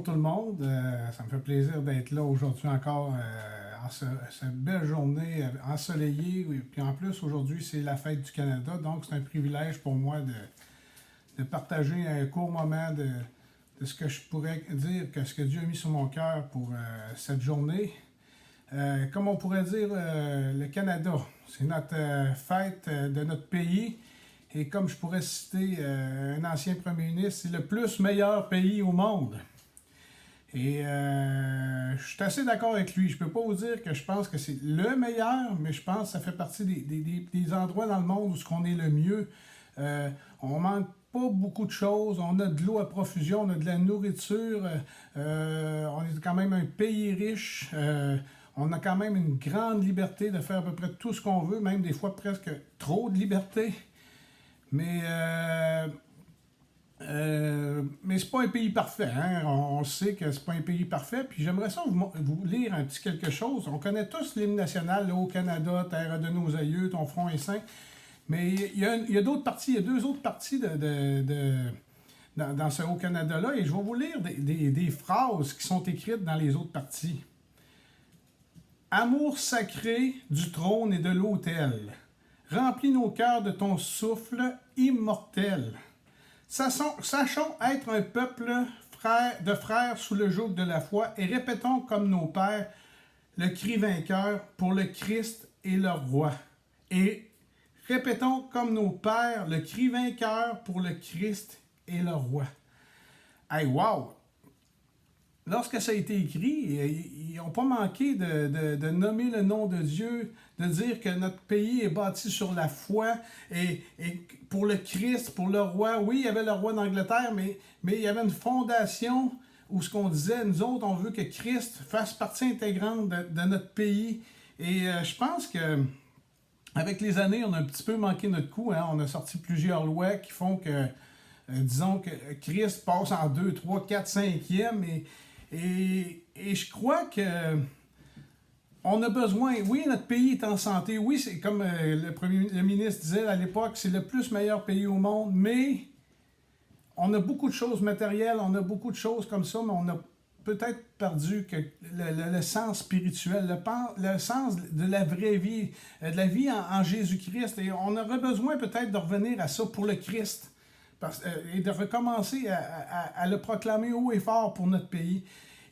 tout le monde. Ça me fait plaisir d'être là aujourd'hui encore en cette belle journée ensoleillée. Oui. Puis en plus, aujourd'hui, c'est la fête du Canada. Donc, c'est un privilège pour moi de partager un court moment de ce que je pourrais dire, que ce que Dieu a mis sur mon cœur pour cette journée. Comme on pourrait dire, le Canada, c'est notre fête de notre pays. Et comme je pourrais citer un ancien premier ministre, c'est le plus meilleur pays au monde. Et je suis assez d'accord avec lui. Je ne peux pas vous dire que je pense que c'est le meilleur, mais je pense que ça fait partie des endroits dans le monde où on est le mieux. On manque pas beaucoup de choses. On a de l'eau à profusion, on a de la nourriture. On est quand même un pays riche. On a quand même une grande liberté de faire à peu près tout ce qu'on veut, même des fois presque trop de liberté. Mais c'est pas un pays parfait. Hein? On sait que c'est pas un pays parfait. Puis j'aimerais ça vous lire un petit quelque chose. On connaît tous l'hymne national, là, au Canada, terre de nos aïeux, ton front est saint. Mais il y a d'autres parties, il y a deux autres parties dans ce Haut-Canada-là. Et je vais vous lire des phrases qui sont écrites dans les autres parties. Amour sacré du trône et de l'autel, remplis nos cœurs de ton souffle immortel. Sachons être un peuple de frères sous le joug de la foi et répétons comme nos pères le cri vainqueur pour le Christ et le roi. Et répétons comme nos pères le cri vainqueur pour le Christ et le roi. Hey, wow! Lorsque ça a été écrit, ils n'ont pas manqué de nommer le nom de Dieu, de dire que notre pays est bâti sur la foi et pour le Christ, pour le roi. Oui, il y avait le roi d'Angleterre, mais il y avait une fondation où ce qu'on disait, nous autres, on veut que Christ fasse partie intégrante de notre pays. Et je pense que avec les années, on a un petit peu manqué notre coup. Hein? On a sorti plusieurs lois qui font que, disons que Christ passe en 2, 3, 4, 5e et je crois que on a besoin, oui, notre pays est en santé, oui, c'est comme le ministre disait à l'époque, c'est le plus meilleur pays au monde, mais on a beaucoup de choses matérielles, on a beaucoup de choses comme ça, mais on a peut-être perdu que le sens spirituel, le sens de la vraie vie, de la vie en Jésus-Christ, et on aurait besoin peut-être de revenir à ça pour le Christ. Et de recommencer à le proclamer haut et fort pour notre pays.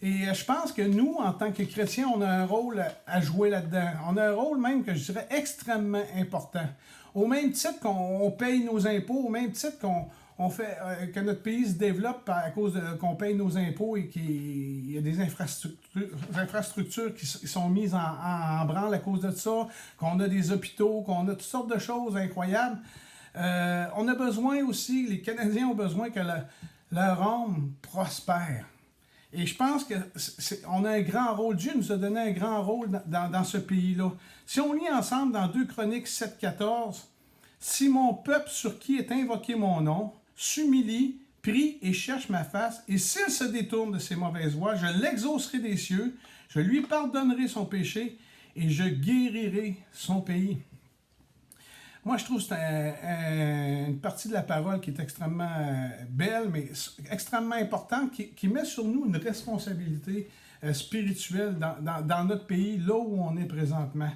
Et je pense que nous, en tant que chrétiens, on a un rôle à jouer là-dedans. On a un rôle même que je dirais extrêmement important. Au même titre qu'on paye nos impôts, au même titre qu'on fait que notre pays se développe à cause qu'on paye nos impôts et qu'il y a des infrastructures qui sont mises en branle à cause de ça, qu'on a des hôpitaux, qu'on a toutes sortes de choses incroyables. On a besoin aussi, les Canadiens ont besoin que leur âme prospère. Et je pense qu'on a un grand rôle. Dieu nous a donné un grand rôle dans ce pays-là. Si on lit ensemble dans 2 Chroniques 7,14, « Si mon peuple sur qui est invoqué mon nom s'humilie, prie et cherche ma face, et s'il se détourne de ses mauvaises voies, je l'exaucerai des cieux, je lui pardonnerai son péché et je guérirai son pays. » Moi, je trouve que c'est une partie de la parole qui est extrêmement belle, mais extrêmement importante, qui met sur nous une responsabilité spirituelle dans notre pays, là où on est présentement.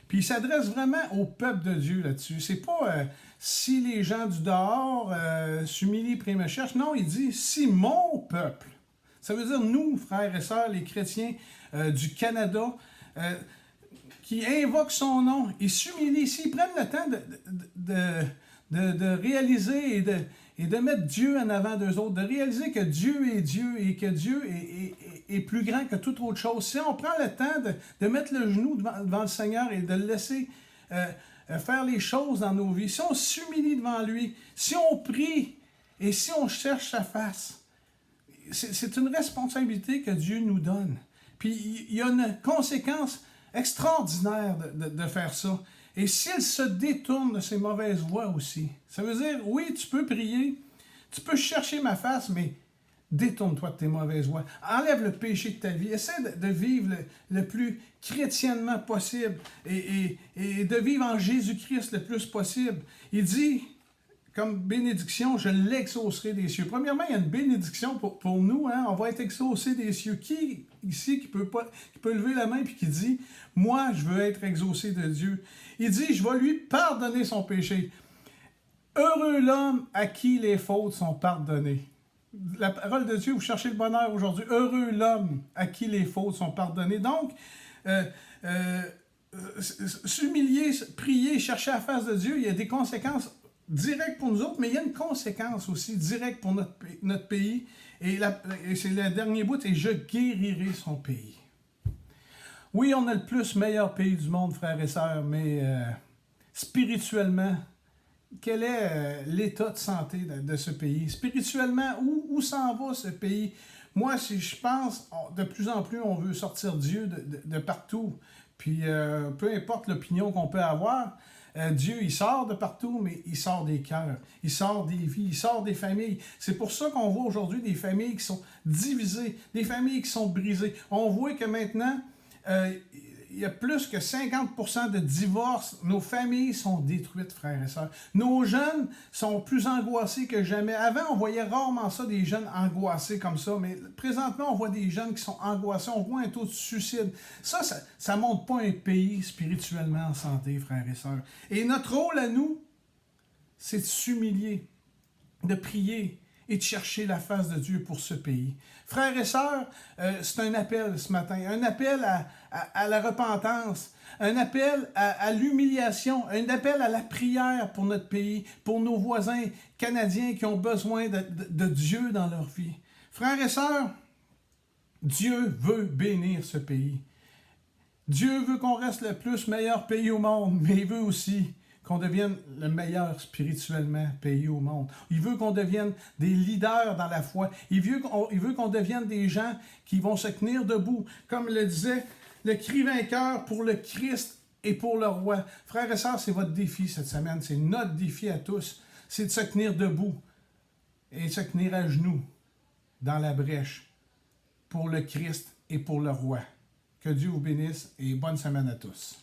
Puis il s'adresse vraiment au peuple de Dieu là-dessus. C'est pas si les gens du dehors s'humilient, prient, me cherchent. Non, il dit si mon peuple. Ça veut dire nous, frères et sœurs, les chrétiens du Canada, qui invoquent son nom et s'humilient, s'ils prennent le temps de réaliser et de mettre Dieu en avant d'eux autres, de réaliser que Dieu est Dieu et que Dieu est plus grand que toute autre chose. Si on prend le temps de mettre le genou devant le Seigneur et de le laisser faire les choses dans nos vies, si on s'humilie devant lui, si on prie et si on cherche sa face, c'est une responsabilité que Dieu nous donne. Puis il y a une conséquence extraordinaire de faire ça. Et s'il se détourne de ses mauvaises voies aussi, ça veut dire, oui, tu peux prier, tu peux chercher ma face, mais détourne-toi de tes mauvaises voies. Enlève le péché de ta vie. Essaie de vivre le plus chrétiennement possible et de vivre en Jésus-Christ le plus possible. Il dit, comme bénédiction, je l'exaucerai des cieux. Premièrement, il y a une bénédiction pour nous, hein? On va être exaucé des cieux. Qui ici qui peut lever la main et qui dit, moi, je veux être exaucé de Dieu? Il dit, je vais lui pardonner son péché. Heureux l'homme à qui les fautes sont pardonnées. La parole de Dieu, vous cherchez le bonheur aujourd'hui. Heureux l'homme à qui les fautes sont pardonnées. Donc, s'humilier, prier, chercher la face de Dieu, il y a des conséquences directes pour nous autres, mais il y a une conséquence aussi directe pour notre pays. Et c'est le dernier bout, et je guérirai son pays. Oui, on a le meilleur pays du monde, frères et sœurs, mais spirituellement, quel est l'état de santé de ce pays? Spirituellement, où s'en va ce pays? Moi, si je pense, de plus en plus, on veut sortir Dieu de partout. Puis, peu importe l'opinion qu'on peut avoir, Dieu, il sort de partout, mais il sort des cœurs, il sort des vies, il sort des familles. C'est pour ça qu'on voit aujourd'hui des familles qui sont divisées, des familles qui sont brisées. On voit que maintenant, il y a plus que 50% de divorces. Nos familles sont détruites, frères et sœurs. Nos jeunes sont plus angoissés que jamais. Avant, on voyait rarement ça, des jeunes angoissés comme ça, mais présentement, on voit des jeunes qui sont angoissés. On voit un taux de suicide. Ça ne montre pas un pays spirituellement en santé, frères et sœurs. Et notre rôle à nous, c'est de s'humilier, de prier et de chercher la face de Dieu pour ce pays. Frères et sœurs, c'est un appel ce matin, un appel à la repentance, un appel à l'humiliation, un appel à la prière pour notre pays, pour nos voisins canadiens qui ont besoin de Dieu dans leur vie. Frères et sœurs, Dieu veut bénir ce pays. Dieu veut qu'on reste le meilleur pays au monde, mais il veut aussi qu'on devienne le meilleur spirituellement pays au monde. Il veut qu'on devienne des leaders dans la foi. Il veut qu'on devienne des gens qui vont se tenir debout. Comme le disait le cri vainqueur pour le Christ et pour le roi. Frères et sœurs, c'est votre défi cette semaine. C'est notre défi à tous. C'est de se tenir debout et de se tenir à genoux dans la brèche pour le Christ et pour le roi. Que Dieu vous bénisse et bonne semaine à tous.